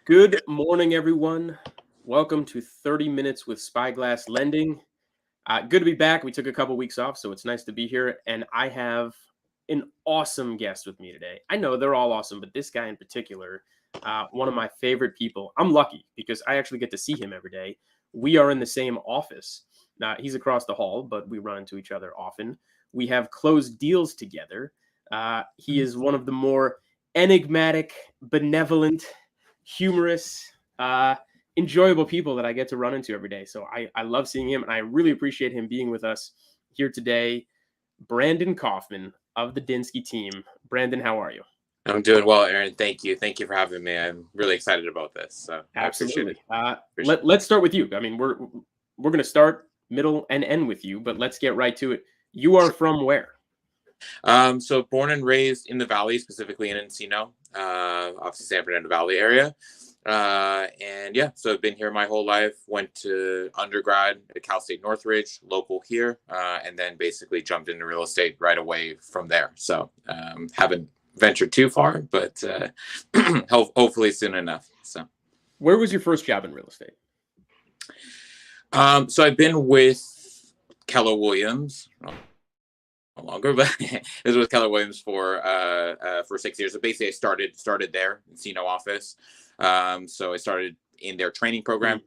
Good morning, everyone. Welcome to 30 Minutes with Spyglass Lending. Good to be back. We took a couple weeks off, so it's nice to be here. And I have an awesome guest with me today. I know they're all awesome, but this guy in particular, one of my favorite people. I'm lucky because I actually get to see him every day. We are in the same office. He's across the hall, but we run into each other often. We have closed deals together. He is one of the more enigmatic, benevolent, humorous, enjoyable people that I get to run into every day. So I love seeing him, and I really appreciate him being with us here today. Brandon Kaufman of the Dinsky Team. Brandon, how are you? I'm doing well, Aaron. Thank you. Thank you for having me. I'm really excited about this. So Absolutely. I appreciate it. Let's start with you. I mean, we're going to start, middle, and end with you, but let's get right to it. You are from where? So born and raised in the Valley, specifically in Encino, obviously San Fernando Valley area. And yeah, so I've been here my whole life. Went to undergrad at Cal State Northridge, local here, and then basically jumped into real estate right away from there. So haven't ventured too far, but hopefully soon enough. So Where was your first job in real estate? so I've been with Keller Williams. Longer, but it was with Keller Williams for 6 years. So basically, I started there, Encino office. So I started in their training program,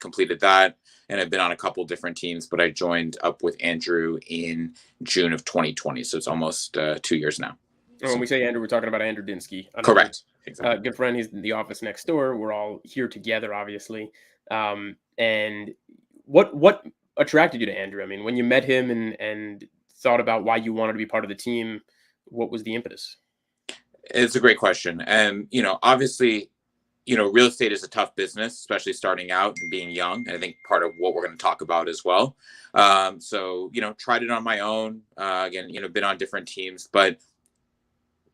completed that, and I've been on a couple different teams. But I joined up with Andrew in June of 2020, so it's almost 2 years now. And when we say Andrew, we're talking about Andrew Dinsky. Correct. Exactly. Good friend. He's in the office next door. We're all here together, obviously. And what attracted you to Andrew? I mean, when you met him and thought about why you wanted to be part of the team, what was the impetus? It's a great question. And, obviously, real estate is a tough business, especially starting out and being young. And I think part of what we're going to talk about as well. So, tried it on my own, again, been on different teams, but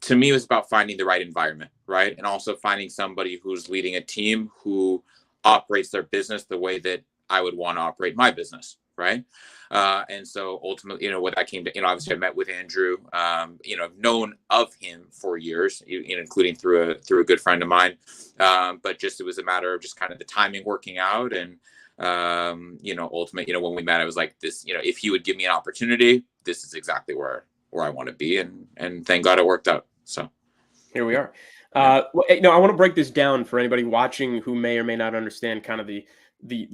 to me, it was about finding the right environment, right? And also finding somebody who's leading a team who operates their business the way that I would want to operate my business, right? And so ultimately, what that came to, obviously I met with Andrew, I've known of him for years, including through a good friend of mine. But just, it was a matter of just kind of the timing working out. And, ultimately, when we met, I was like this, if he would give me an opportunity, this is exactly where I want to be. And thank God it worked out. So here we are. I want to break this down for anybody watching who may or may not understand kind of the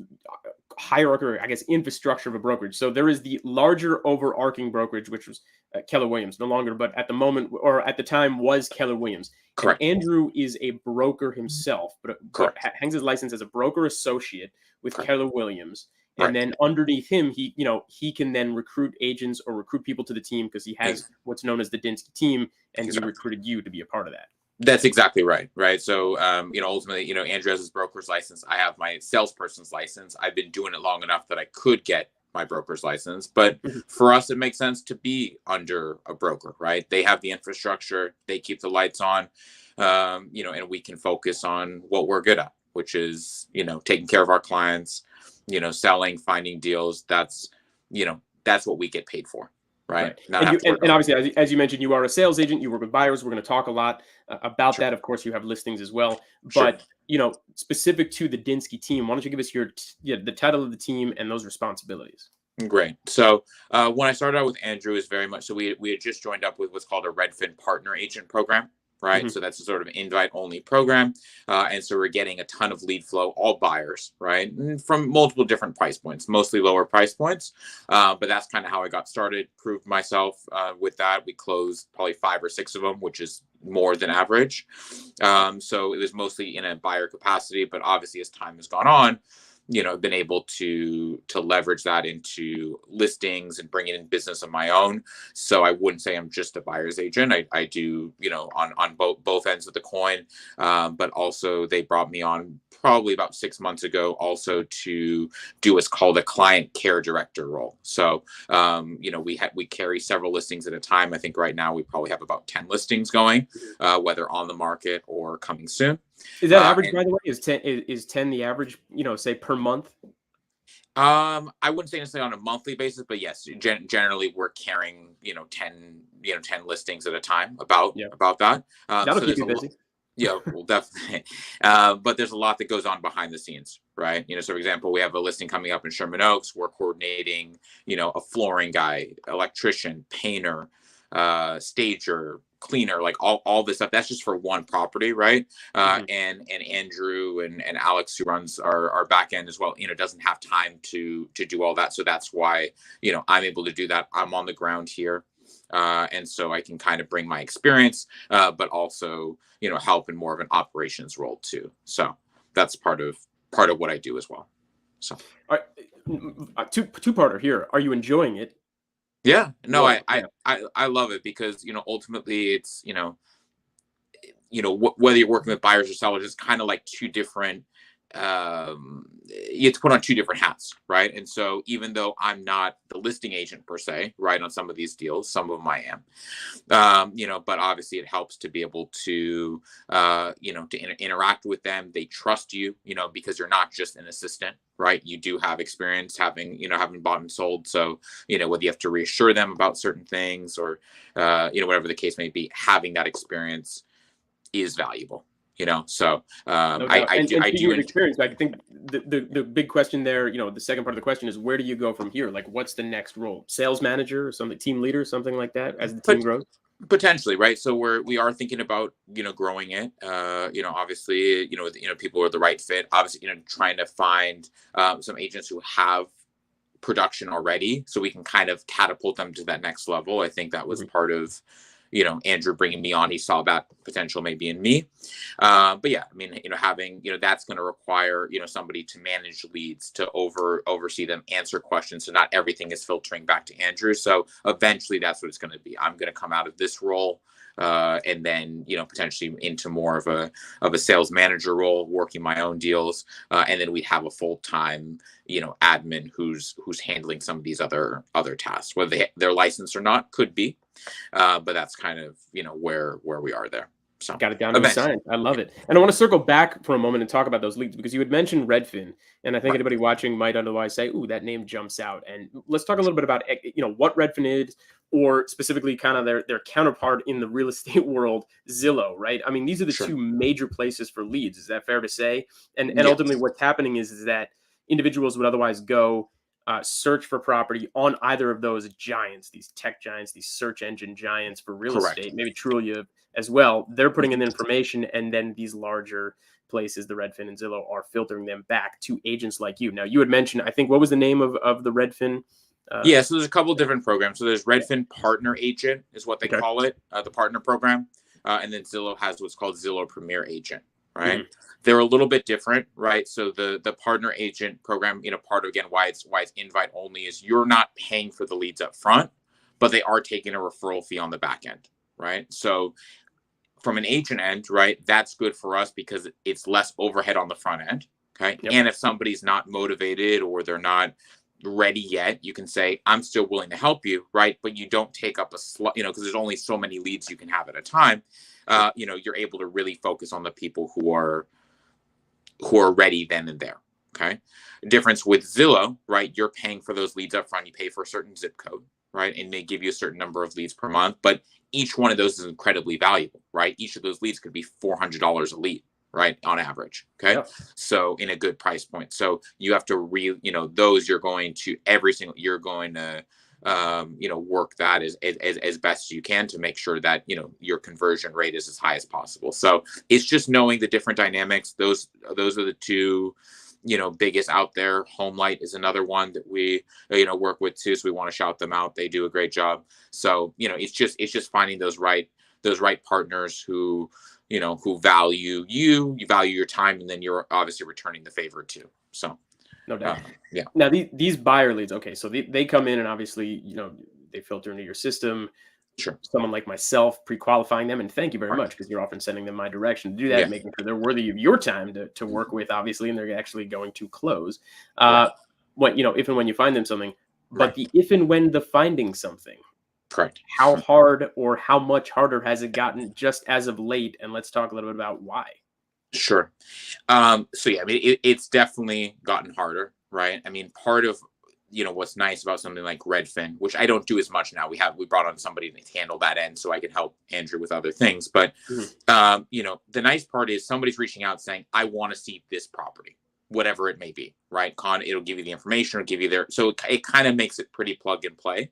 hierarchy, or I guess infrastructure of a brokerage. So there is the larger overarching brokerage, which was Keller Williams, no longer, but at the moment or at the time was Keller Williams. Correct. And Andrew is a broker himself, but hangs his license as a broker associate with Keller Williams. And then underneath him, he can then recruit agents or recruit people to the team because he has what's known as the Dinsky Team, and he recruited you to be a part of that. That's exactly right. Right. So, ultimately, Andrew has his broker's license. I have my salesperson's license. I've been doing it long enough that I could get my broker's license. But for us, it makes sense to be under a broker, right? They have the infrastructure. They keep the lights on, and we can focus on what we're good at, which is, taking care of our clients, selling, finding deals. That's what we get paid for. Right. And obviously, as you mentioned, you are a sales agent. You work with buyers. We're going to talk a lot about that. Of course, you have listings as well. But, specific to the Dinsky Team, why don't you give us the title of the team and those responsibilities? Great. So when I started out with Andrew, is very much so we had just joined up with what's called a Redfin Partner Agent Program. Right. So that's a sort of invite only program. And so we're getting a ton of lead flow, all buyers, right, from multiple different price points, mostly lower price points. But that's kind of how I got started, proved myself with that. We closed probably 5 or 6 of them, which is more than average. So it was mostly in a buyer capacity. But obviously, as time has gone on, been able to leverage that into listings and bringing in business of my own. So I wouldn't say I'm just a buyer's agent. I do, on both ends of the coin. But also they brought me on probably about 6 months ago also to do what's called a client care director role. So, we carry several listings at a time. I think right now we probably have about 10 listings going, whether on the market or coming soon. Is that average, by the way? Is 10 the average, say per month? I wouldn't say necessarily on a monthly basis, but yes, generally we're carrying, 10 listings at a time about that. That'll keep you busy. Yeah, well, definitely. But there's a lot that goes on behind the scenes, right? So for example, we have a listing coming up in Sherman Oaks. We're coordinating, a flooring guy, electrician, painter, stager, cleaner, like all this stuff. That's just for one property, right? And Andrew and Alex, who runs our back end as well, doesn't have time to do all that. So that's why, I'm able to do that. I'm on the ground here. And so I can kind of bring my experience, but also, help in more of an operations role too. So that's part of what I do as well. So, All right, two-parter here. Are you enjoying it? yeah, no, Well, yeah. I love it because, ultimately it's, whether you're working with buyers or sellers, it's kind of like two different, you have to put on two different hats, right? And so even though I'm not the listing agent per se, right, on some of these deals, some of them I am, but obviously it helps to be able to, to interact with them. They trust you, because you're not just an assistant, right? You do have experience having bought and sold. So, whether you have to reassure them about certain things or, whatever the case may be, having that experience is valuable. So No doubt. And speaking of experience, I think the big question there, the second part of the question is, where do you go from here? Like, what's the next role? Sales manager or something, team leader, something like that, as the team grows? Potentially, right? So we are thinking about growing it. Obviously, people are the right fit. Obviously, trying to find some agents who have production already, so we can kind of catapult them to that next level. I think that was part of Andrew bringing me on. He saw that potential maybe in me. But yeah, I mean, having, that's going to require, somebody to manage leads, to oversee them, answer questions. So not everything is filtering back to Andrew. So eventually that's what it's going to be. I'm going to come out of this role, and then, potentially into more of a sales manager role, working my own deals. And then we have a full-time, admin who's handling some of these other tasks, whether they're licensed or not, could be. But that's kind of, where we are there. So got it down to a science. I love it. And I want to circle back for a moment and talk about those leads, because you had mentioned Redfin, and I think anybody watching might otherwise say, "Ooh, that name jumps out." And let's talk a little bit about what Redfin is, or specifically kind of their counterpart in the real estate world, Zillow, right? I mean, these are the two major places for leads. Is that fair to say? And ultimately, what's happening is that individuals would otherwise go search for property on either of those giants, these tech giants, these search engine giants for real estate, maybe Trulia as well. They're putting in the information, and then these larger places, the Redfin and Zillow, are filtering them back to agents like you. Now, you had mentioned, I think, what was the name of the Redfin? So there's a couple of different programs. So there's Redfin Partner Agent is what they call it, the partner program. And then Zillow has what's called Zillow Premier Agent, right? They're a little bit different, right? So the partner agent program, part of, again, why it's invite only is you're not paying for the leads up front, but they are taking a referral fee on the back end, right? So from an agent end, right, that's good for us because it's less overhead on the front end, okay? And if somebody's not motivated or they're not ready yet, you can say, I'm still willing to help you, right? But you don't take up a slot, because there's only so many leads you can have at a time. You're able to really focus on the people who are ready then and there. Okay. Difference with Zillow, right? You're paying for those leads up front. You pay for a certain zip code, right? And they give you a certain number of leads per month, but each one of those is incredibly valuable, right? Each of those leads could be $400 a lead, right? On average. Okay. So in a good price point. So you have to those you're going to you're going to, work that as best as you can to make sure that, your conversion rate is as high as possible. So it's just knowing the different dynamics. Those are the two, biggest out there. Homelight is another one that we, work with too. So we want to shout them out. They do a great job. So, it's just finding those right partners who value you value your time, and then you're obviously returning the favor too. So. No doubt. Now these buyer leads, okay, so they come in and obviously, they filter into your system. Sure. Someone like myself pre-qualifying them, and thank you very much, because you're often sending them my direction to do that, making sure they're worthy of your time to work with, obviously, and they're actually going to close. If and when you find them something, but the if and when the finding something. Correct. How hard or how much harder has it gotten just as of late? And let's talk a little bit about why. Sure. So yeah, I mean, it's definitely gotten harder, right? I mean, part of what's nice about something like Redfin, which I don't do as much now. We brought on somebody to handle that end so I can help Andrew with other things. But, the nice part is somebody's reaching out saying, I want to see this property, whatever it may be, right? It'll give you the information, it'll give you so it kind of makes it pretty plug and play.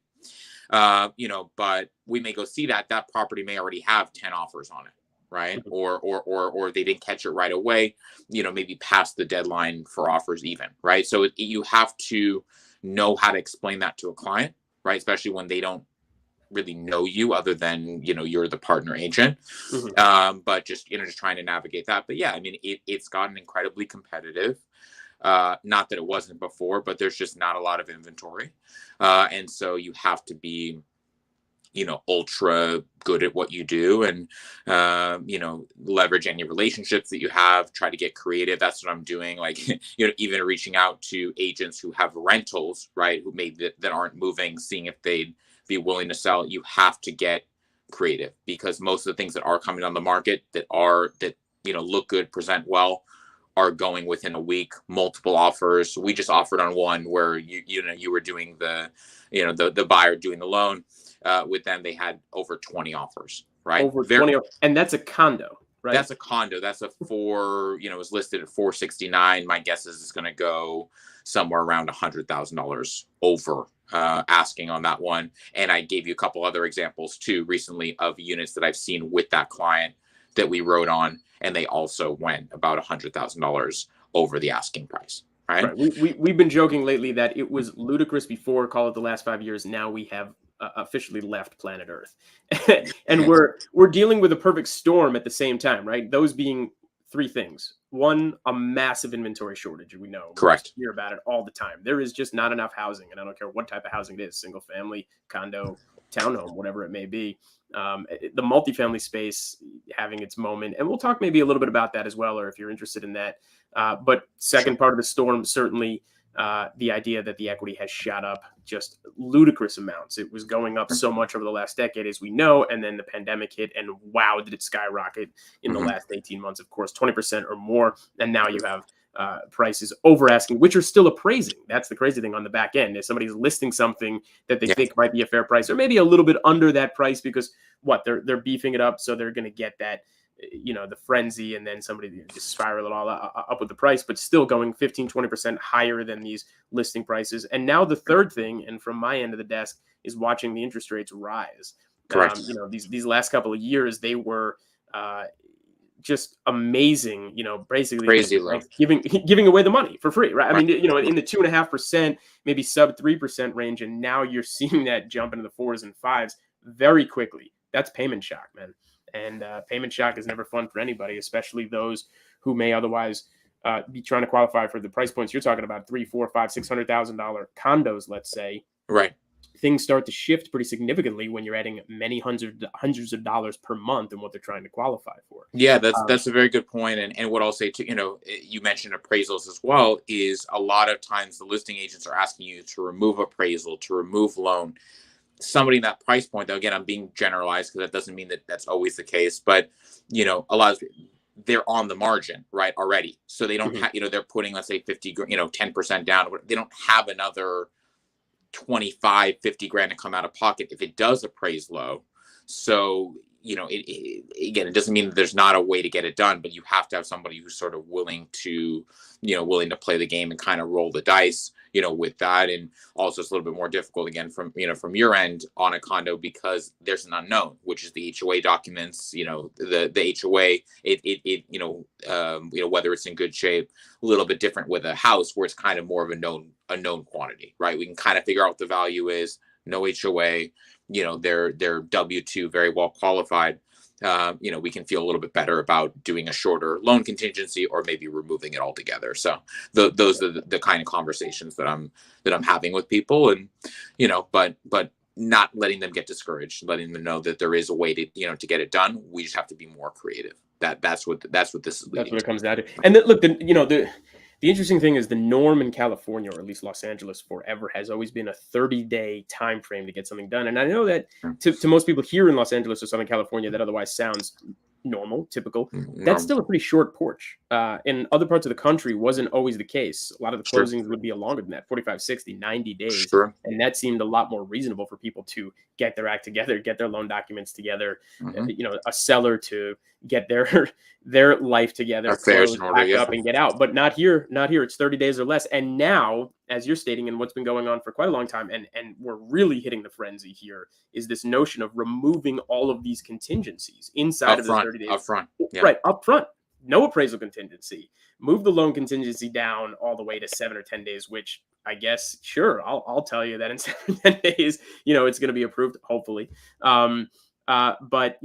But we may go see that property may already have 10 offers on it, right? Or they didn't catch it right away, maybe past the deadline for offers even, right? So you have to know how to explain that to a client, right? Especially when they don't really know you other than, you're the partner agent. But just trying to navigate that. But yeah, I mean, it's gotten incredibly competitive. Not that it wasn't before, but there's just not a lot of inventory. And so you have to be, ultra good at what you do and, leverage any relationships that you have, try to get creative. That's what I'm doing. Like, even reaching out to agents who have rentals, right? Who that aren't moving, seeing if they'd be willing to sell. You have to get creative because most of the things that are coming on the market that look good, present well, are going within a week, multiple offers. We just offered on one where you were doing the buyer doing the loan. With them, they had over 20 offers, right? Over 20, and that's a condo, right? That's a condo. That's a it was listed at 469. My guess is it's going to go somewhere around $100,000 over asking on that one. And I gave you a couple other examples too recently of units that I've seen with that client that we wrote on, and they also went about $100,000 over the asking price. Right. We've been joking lately that it was ludicrous before, call it the last 5 years. Now we have officially left planet Earth, and we're dealing with a perfect storm at the same time, right? Those being three things. One, a massive inventory shortage. We know. Correct. We hear about it all the time. There is just not enough housing, and I don't care what type of housing it is: single family, condo, townhome, whatever it may be. The multifamily space having its moment, and we'll talk maybe a little bit about that as well, or if you're interested in that. But second part of the storm, certainly the idea that the equity has shot up just ludicrous amounts. It was going up so much over the last decade, as we know, and then the pandemic hit, and wow, did it skyrocket in the last 18 months, of course, 20% or more. And now you have prices over asking, which are still appraising. That's the crazy thing on the back end. If somebody's listing something that they think might be a fair price, or maybe a little bit under that price because they're beefing it up, so they're going to get that, the frenzy, and then somebody just spiral it all up with the price, but still going 15-20% higher than these listing prices. And now the third thing, and from my end of the desk, is watching the interest rates rise. Correct. These last couple of years, they were just amazing, basically crazy like giving away the money for free, right? I mean, in the 2.5%, maybe sub 3% range. And now you're seeing that jump into the 4s and 5s very quickly. That's payment shock, man. And payment shock is never fun for anybody, especially those who may otherwise be trying to qualify for the price points you're talking about, $300,000, $400,000, $500,000, $600,000 condos, let's say. Right. Things start to shift pretty significantly when you're adding many hundreds of dollars per month in what they're trying to qualify for. Yeah, that's a very good point. And what I'll say too, you mentioned appraisals as well, is a lot of times the listing agents are asking you to remove appraisal, to remove loan. Somebody in that price point, though, again, I'm being generalized because that doesn't mean that that's always the case, but a lot of they're on the margin, right, already. So they don't have, they're putting, let's say 10% down. They don't have another 25, 50 grand to come out of pocket if it does appraise low. So, it doesn't mean that there's not a way to get it done, but you have to have somebody who's sort of willing to play the game and kind of roll the dice, with that. And also it's a little bit more difficult again from your end on a condo because there's an unknown, which is the HOA documents, the HOA, whether it's in good shape, a little bit different with a house where it's kind of more of a known quantity, right? We can kind of figure out what the value is, no HOA, they're W-2 very well qualified. We can feel a little bit better about doing a shorter loan contingency or maybe removing it altogether. So those are the kind of conversations that I'm having with people, and but not letting them get discouraged, letting them know that there is a way to to get it done. We just have to be more creative. That's what this is leading. That's what it comes down to. And then, look, the interesting thing is the norm in California, or at least Los Angeles forever, has always been a 30-day time frame to get something done. And I know that to most people here in Los Angeles or Southern California, that otherwise sounds normal, typical. That's Normal. still a pretty short porch. In other parts of the country, wasn't always the case. A lot of the Sure. closings would be longer than that, 45, 60, 90 days. Sure. And that seemed a lot more reasonable for people to get their act together, get their loan documents together, Hmm. a seller to get their their life together, Affairs close, in order. pack Yeah. up, and get out. But not here, not here. It's 30 days or less. And now, as you're stating, and what's been going on for quite a long time, and we're really hitting the frenzy here, is this notion of removing all of these contingencies inside Up of the front. 30 days. Up front. Yeah. Right, up front. No appraisal contingency. Move the loan contingency down all the way to 7 or 10 days, which I guess, sure, I'll tell you that in 7 or 10 days, it's going to be approved, hopefully. But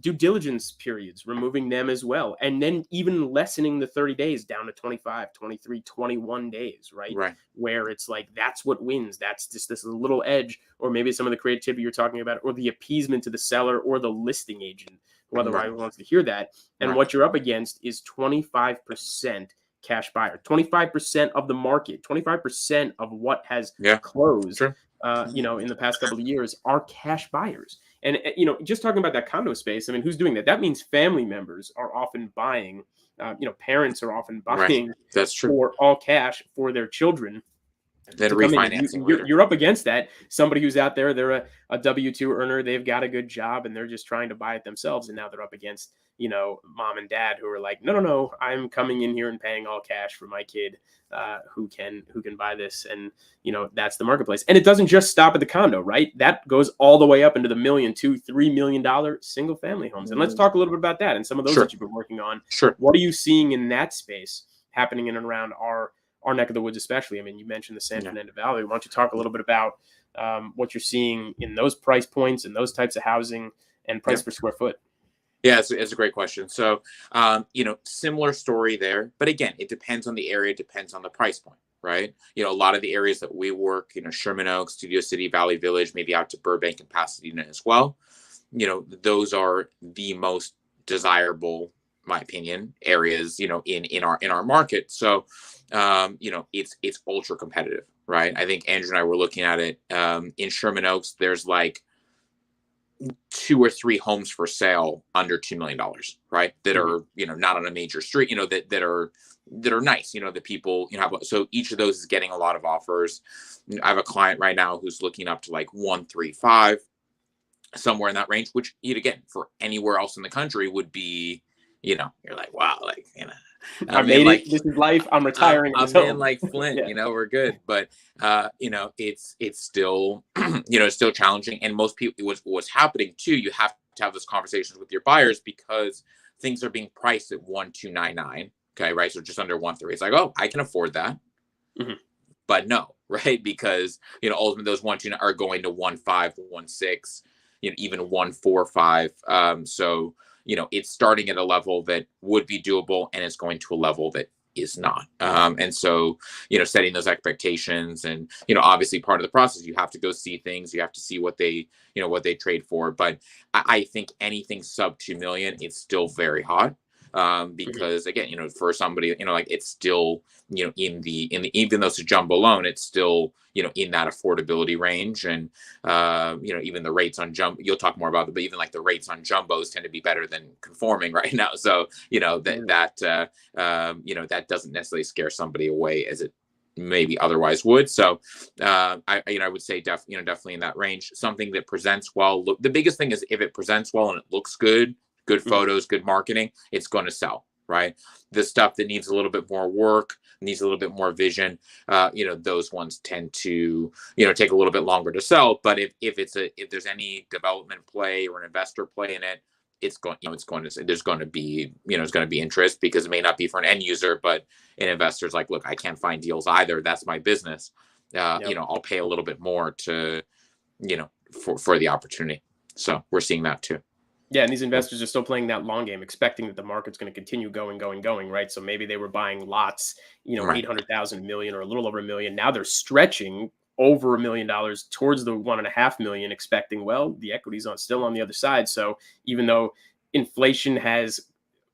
due diligence periods, removing them as well. And then even lessening the 30 days down to 25, 23, 21 days, right? Right. Where it's like, that's what wins. That's just this little edge, or maybe some of the creativity you're talking about, or the appeasement to the seller or the listing agent, who otherwise wants to hear that. And Right. what you're up against is 25% cash buyer, 25% of the market, 25% of what has closed, Sure. in the past couple of years are cash buyers. And, just talking about that condo space, I mean, who's doing that? That means family members are often buying, parents are often Right. buying That's true. for all cash for their children Then to come in. refinancing later. You're up against that. Somebody who's out there, they're a W-2 earner, they've got a good job, and they're just trying to buy it themselves. And now they're up against, mom and dad who are like, no, I'm coming in here and paying all cash for my kid, who can buy this. And, that's the marketplace. And it doesn't just stop at the condo, right? That goes all the way up into the $1 million, $2-3 million single family homes. And let's talk a little bit about that and some of those Sure. that you've been working on. Sure. What are you seeing in that space happening in and around our neck of the woods, especially? I mean, you mentioned the San Fernando Valley. Why don't you talk a little bit about what you're seeing in those price points and those types of housing and price per square foot? Yeah, it's a great question. So, similar story there, but again, it depends on the area, it depends on the price point, right? A lot of the areas that we work, Sherman Oaks, Studio City, Valley Village, maybe out to Burbank and Pasadena as well. Those are the most desirable, my opinion, areas, in our market. So, it's ultra competitive, right? I think Andrew and I were looking at it, in Sherman Oaks, there's like 2 or 3 homes for sale under $2 million, right? That are, not on a major street, that are nice, the people, so each of those is getting a lot of offers. I have a client right now who's looking up to like 135, somewhere in that range, which again, for anywhere else in the country would be, you're like, wow, like, I made it. This is life. I'm retiring. I'm in like Flint, we're good. But, it's still, still challenging. And most people, what's happening too, you have to have those conversations with your buyers because things are being priced at 1,299. Okay. Right. So just under 1.3. It's like, oh, I can afford that. Mm-hmm. But no, right. Because, ultimately those 1.2 are going to 1.5, 1.6, even 1.45. So, it's starting at a level that would be doable and it's going to a level that is not. And so, setting those expectations and, obviously part of the process, you have to go see things, you have to see what they, what they trade for. But I think anything sub 2 million, it's still very hot. Because again, for somebody, like it's still, in the, even though it's a jumbo loan, it's still, in that affordability range. And, even the rates on jumbo, you'll talk more about it, but even like the rates on jumbos tend to be better than conforming right now. So, that doesn't necessarily scare somebody away as it maybe otherwise would. So, I would say definitely in that range, something that presents well. Look, the biggest thing is if it presents well and it looks good photos, good marketing, it's going to sell, right? The stuff that needs a little bit more work, needs a little bit more vision, those ones tend to, take a little bit longer to sell. But if there's any development play or an investor play in it, there's going to be interest because it may not be for an end user, but an investor's like, look, I can't find deals either. That's my business. I'll pay a little bit more to, for the opportunity. So we're seeing that too. Yeah, and these investors are still playing that long game, expecting that the market's going to continue going, right? So maybe they were buying lots, Right. 800,000, million, or a little over $1 million. Now they're stretching over $1 million towards the 1.5 million, expecting, well, the equity's still on the other side. So even though inflation has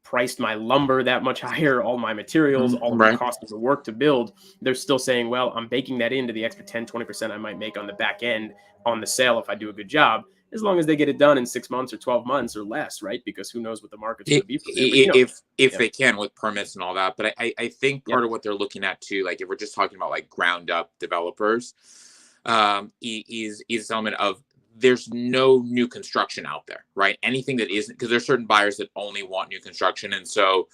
priced my lumber that much higher, all my materials, all of the cost of the work to build, they're still saying, well, I'm baking that into the extra 10, 20% I might make on the back end on the sale if I do a good job. as long as they get it done in 6 months or 12 months or less, right? Because who knows what the market's going to be from there. But, If yeah, they can with permits and all that. But I think yeah, part of what they're looking at too, like if we're just talking about like ground up developers, is this element of there's no new construction out there, right? Anything that isn't, because there's certain buyers that only want new construction. And so,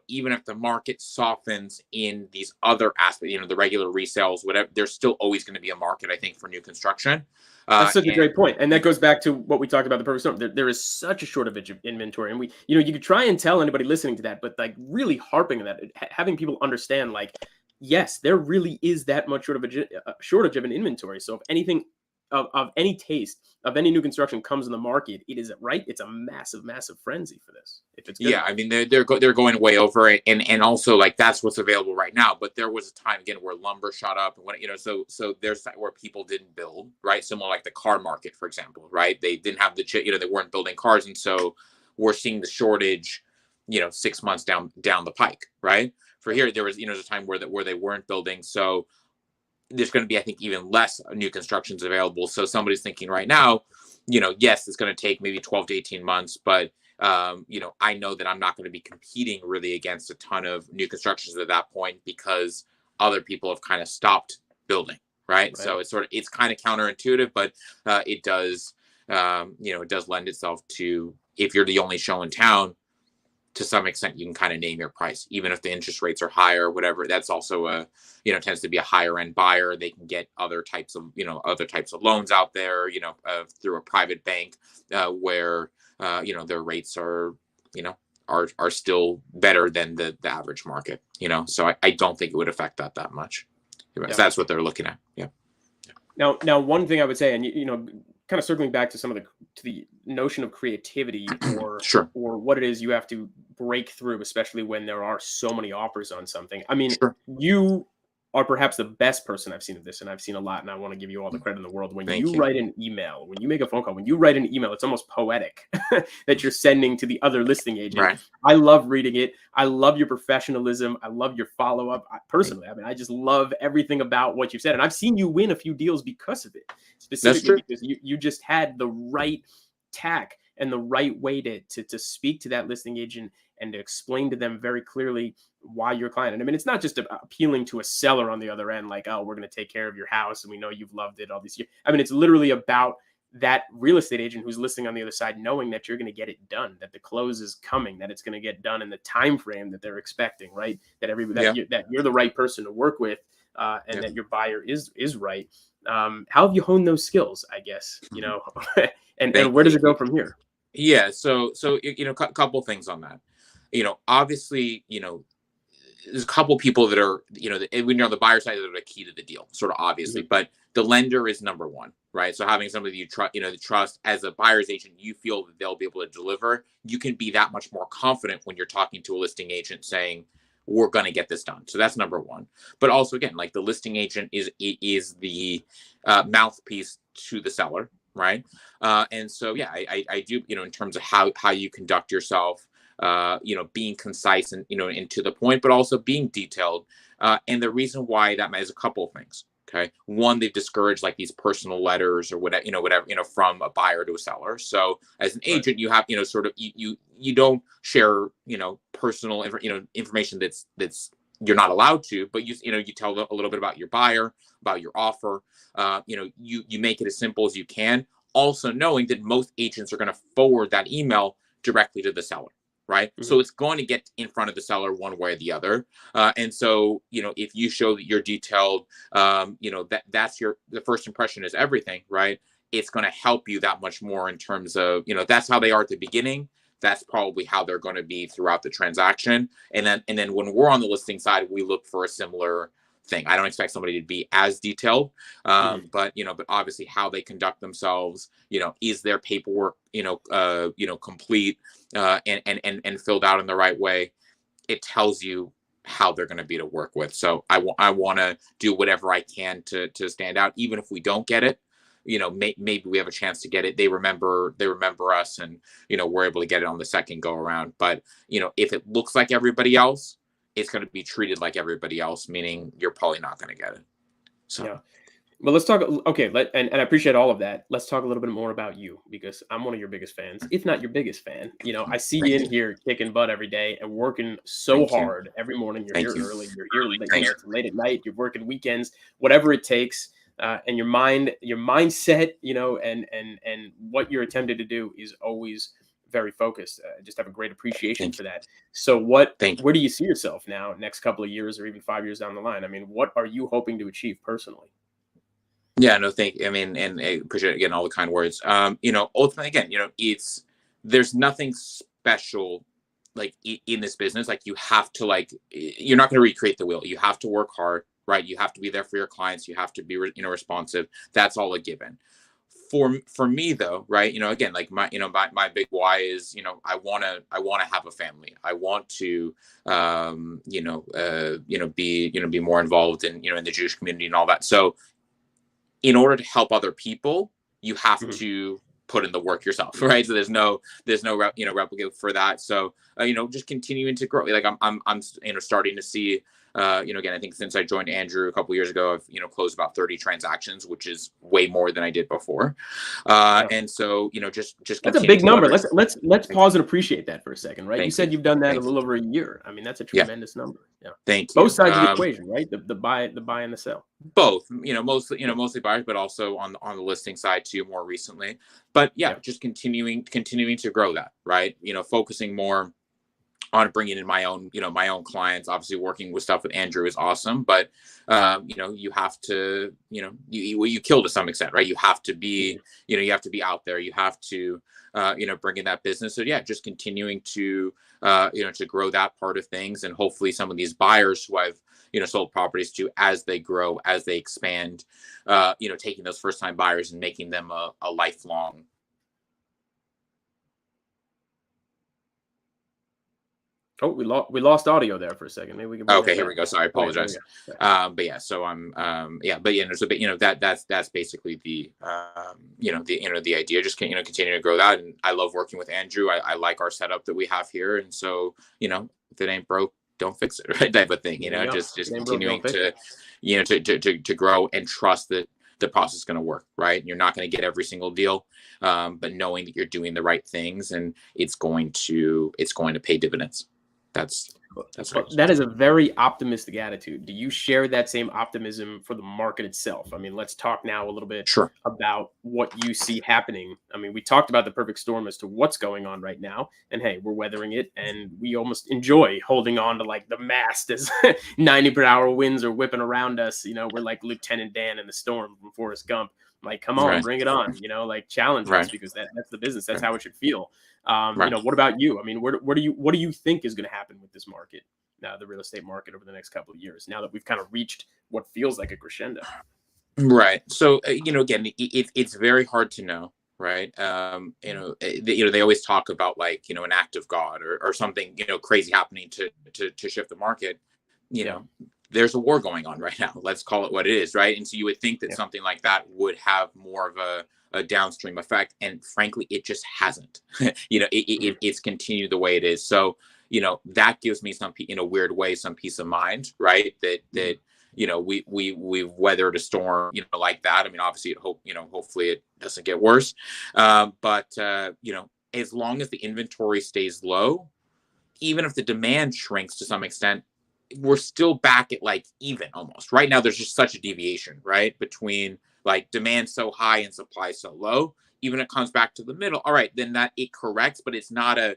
even if the market softens in these other aspects, the regular resales, whatever, there's still always going to be a market, I think, for new construction. that's such a And great point, and that goes back to what we talked about the perfect storm. There is such a shortage of inventory, and you could try and tell anybody listening to that, but like really harping on that, having people understand, like, yes, there really is that much shortage of an inventory. So if anything of any taste of any new construction comes in the market, it's a massive frenzy for this if it's good. yeah, I mean they're going way over it, and also like that's what's available right now. But there was a time again where lumber shot up, and when so there's that where people didn't build, right? Similar like the car market, for example, right? They didn't have they weren't building cars, and so we're seeing the shortage, 6 months down the pike, right? For here, there was a time where they weren't building, so there's going to be, I think, even less new constructions available. So somebody's thinking right now, yes, it's going to take maybe 12 to 18 months, but I know that I'm not going to be competing really against a ton of new constructions at that point because other people have kind of stopped building, right? So it's kind of counterintuitive, but it does, it does lend itself to, if you're the only show in town, to some extent, you can kind of name your price, even if the interest rates are higher, whatever. That's also tends to be a higher end buyer. They can get other types of loans out there, through a private bank, where, their rates are, are still better than the average market, so I don't think it would affect that much. If that's what they're looking at. Yeah. Now, one thing I would say, and kind of circling back to the notion of creativity or Sure. or what it is you have to break through, especially when there are so many offers on something. I mean, Sure. you are perhaps the best person I've seen of this, and I've seen a lot, and I want to give you all the credit in the world. When Thank you you. write an email, when you make a phone call, when you write an email, it's almost poetic that you're sending to the other listing agent. Right. I love reading it. I love your professionalism. I love your follow-up. Personally, I mean, I just love everything about what you've said. And I've seen you win a few deals because of it, specifically because you just had the right tack and the right way to speak to that listing agent and to explain to them very clearly why you're client. And I mean, it's not just appealing to a seller on the other end, like, oh, we're going to take care of your house and we know you've loved it all these years. I mean, it's literally about that real estate agent who's listening on the other side, knowing that you're going to get it done, that the close is coming, that it's going to get done in the time frame that they're expecting, right? That that you're the right person to work with, and that your buyer is right. How have you honed those skills, I guess, and where does it go from here? Yeah. So, couple things on that. Obviously, there's a couple people that are, when you're on the buyer side, that are the key to the deal, sort of obviously, but the lender is number one, right? So having somebody you trust, the trust as a buyer's agent, you feel that they'll be able to deliver. You can be that much more confident when you're talking to a listing agent saying, we're going to get this done. So that's number one. But also, again, like the listing agent is the mouthpiece to the seller, right? And so, yeah, I do, in terms of how you conduct yourself, being concise and to the point, but also being detailed. And the reason why that is a couple of things. Okay. One, they've discouraged like these personal letters or whatever, from a buyer to a seller. So as an agent, you have, sort of, you don't share, personal, information that's you're not allowed to, but you tell them a little bit about your buyer, about your offer. You make it as simple as you can. Also knowing that most agents are going to forward that email directly to the seller. Right. Mm-hmm. So it's going to get in front of the seller one way or the other. And so, if you show that you're detailed, that's the first impression is everything. Right. It's going to help you that much more in terms of, that's how they are at the beginning. That's probably how they're going to be throughout the transaction. And then when we're on the listing side, we look for a similar thing. I don't expect somebody to be as detailed, but obviously how they conduct themselves, is their paperwork, complete, and filled out in the right way. It tells you how they're going to be to work with. So I want to do whatever I can to stand out, even if we don't get it. Maybe we have a chance to get it. They remember us, and we're able to get it on the second go around. But if it looks like everybody else, it's going to be treated like everybody else, meaning you're probably not going to get it. So, Well, let's talk. Okay, and I appreciate all of that. Let's talk a little bit more about you because I'm one of your biggest fans, if not your biggest fan. I see you Thank in you. here kicking butt every day and working so Thank you. hard every morning. You're Thank here you. early. You're here, Thank you. to late at night. You're working weekends, whatever it takes. And your mindset, and what you're attempting to do is always very focused. I just have a great appreciation Thank for you. that. So, Thank you. where do you see yourself now, next couple of years, or even 5 years down the line? I mean, what are you hoping to achieve personally? Yeah, no, thank you. I mean, and I appreciate again all the kind words. Ultimately, again, there's nothing special like in this business. Like you have to you're not going to recreate the wheel. You have to work hard, right? You have to be there for your clients. You have to be responsive. That's all a given. For me though, right? Again, like my big why is I want to have a family. I want to be more involved in the Jewish community and all that. So in order to help other people, you have Mhm. to put in the work yourself, right? So there's no replicate for that. So just continuing to grow. Like I'm starting to see. Again, I think since I joined Andrew a couple of years ago, I've closed about 30 transactions, which is way more than I did before. Yeah. And so just That's a continuing big to number. leverage. Let's Thank you. pause and appreciate that for a second, right? You Thank you. said you've done that a Thank you. little over a year. I mean, that's a Yeah. tremendous number. Yeah. Thank Both you. sides of the equation, right? The buy and the sell. Both, mostly Yeah. mostly buyers, but also on the listing side too, more recently. But yeah, Yeah. just continuing to grow that, right? Focusing more on bringing in my own clients. Obviously working with stuff with Andrew is awesome, but you have to you kill to some extent, right? You have to be Mhm. out there. You have to bring in that business. So yeah, just continuing to grow that part of things, and hopefully some of these buyers who I've sold properties to, as they grow, as they expand, taking those first time buyers and making them a lifelong. Oh, we lost audio there for a second. Maybe we can bring that Okay, here we back. go. Sorry, I Oh yeah, there we apologize. go. Yeah. But yeah, so I'm yeah, but there's a bit that's basically the idea. Just continue to grow that, and I love working with Andrew. I like our setup that we have here, and so if it ain't broke, don't fix it, right? Type of thing. There you go. Just Name broke, don't continuing fix it. to grow and trust that the process is going to work, right? You're not going to get every single deal, but knowing that you're doing the right things and it's going to pay dividends. That's that's what Well, it is. that is a very optimistic attitude. Do you share that same optimism for the market itself? I mean, let's talk now a little bit Sure. about what you see happening. I mean, we talked about the perfect storm as to what's going on right now, and hey, we're weathering it, and we almost enjoy holding on to like the mast as 90-per-hour winds are whipping around us. We're like Lieutenant Dan in the storm from Forrest Gump. Like, come on, Right. bring it on. Like challenge us Right. because that's the business. That's Right. how it should feel. Right. What about you? I mean, what do you think is going to happen with this market, the real estate market over the next couple of years? Now that we've kind of reached what feels like a crescendo. Right. So again, it's very hard to know, right? They always talk about like an act of God or something crazy happening to shift the market. You Yeah, know, there's a war going on right now. Let's call it what it is, right? And so you would think that yeah. something like that would have more of a downstream effect, and frankly, it just hasn't. Mhm. It's continued the way it is. So that gives me in a weird way some peace of mind, right? That Mhm. we've weathered a storm like that. I mean, obviously hopefully it doesn't get worse, but as long as the inventory stays low, even if the demand shrinks to some extent, we're still back at like even almost. Right now there's just such a deviation, right, between like demand so high and supply so low. Even it comes back to the middle, all right, then that it corrects, but it's not a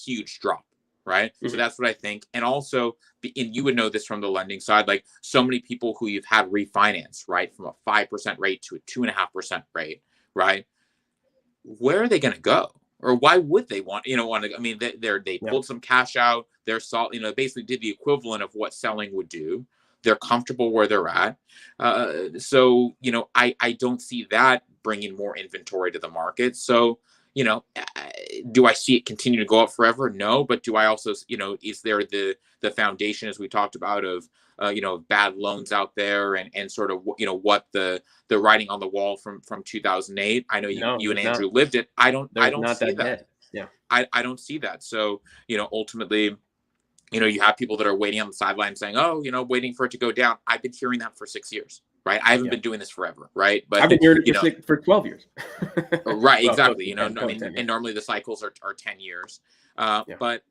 huge drop, right? So Mhm. that's what I think. And also, and you would know this from the lending side, like so many people who you've had refinance, right, from a 5% rate to a 2.5% rate, right? Where are they going to go? Or why would they want to? I mean, they Yeah. pulled some cash out. They're basically did the equivalent of what selling would do. They're comfortable where they're at. So I don't see that bringing more inventory to the market. So do I see it continue to go up forever? No, but do I also is there the foundation, as we talked about, of bad loans out there, and sort of what the writing on the wall from 2008. I know No, you and there's not. Andrew lived it. I There's don't not see that that. debt. Yeah. I don't see that. So ultimately, you have people that are waiting on the sideline saying, oh, waiting for it to go down. I've been hearing that for 6 years. right? I haven't Yeah. been doing this forever, right? But I've been hearing you it know, for 12 years. right, Well, close exactly. to You know, 10, I close to mean, 10, yeah. and normally the cycles are 10 years. Yeah. But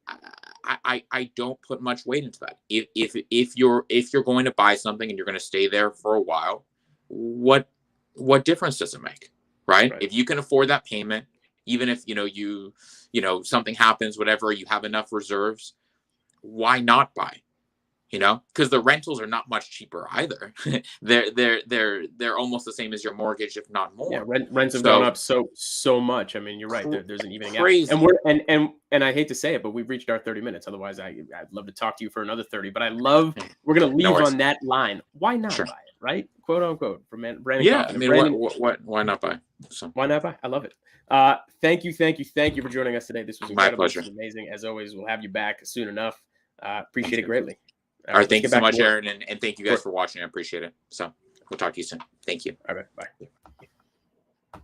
I don't put much weight into that. If you're going to buy something and you're going to stay there for a while, what difference does it make, right? Right. If you can afford that payment, even if something happens, whatever, you have enough reserves, why not buy? Because the rentals are not much cheaper either. they're almost the same as your mortgage, if not Yeah, more. rents have gone So up so much. I mean, you're right. There's an evening out, and crazy. we're and I hate to say it, but we've reached our 30 minutes. Otherwise, I'd love to talk to you for another 30. But we're gonna No leave worries. on that line. Why not Sure. buy it, right? Quote unquote from Brandon Yeah, I Kaufman. And mean, Brandon, why not buy? So, why not buy? I love it. Thank you for joining us today. This was my incredible. This pleasure. was amazing. As always, we'll have you back soon enough. Sounds Appreciate it good. greatly. All All right, right, let's thank you get so back to much, work. Aaron, and thank you Sure. guys for watching. I appreciate it. So, we'll talk to you soon. Thank you. All right, bye.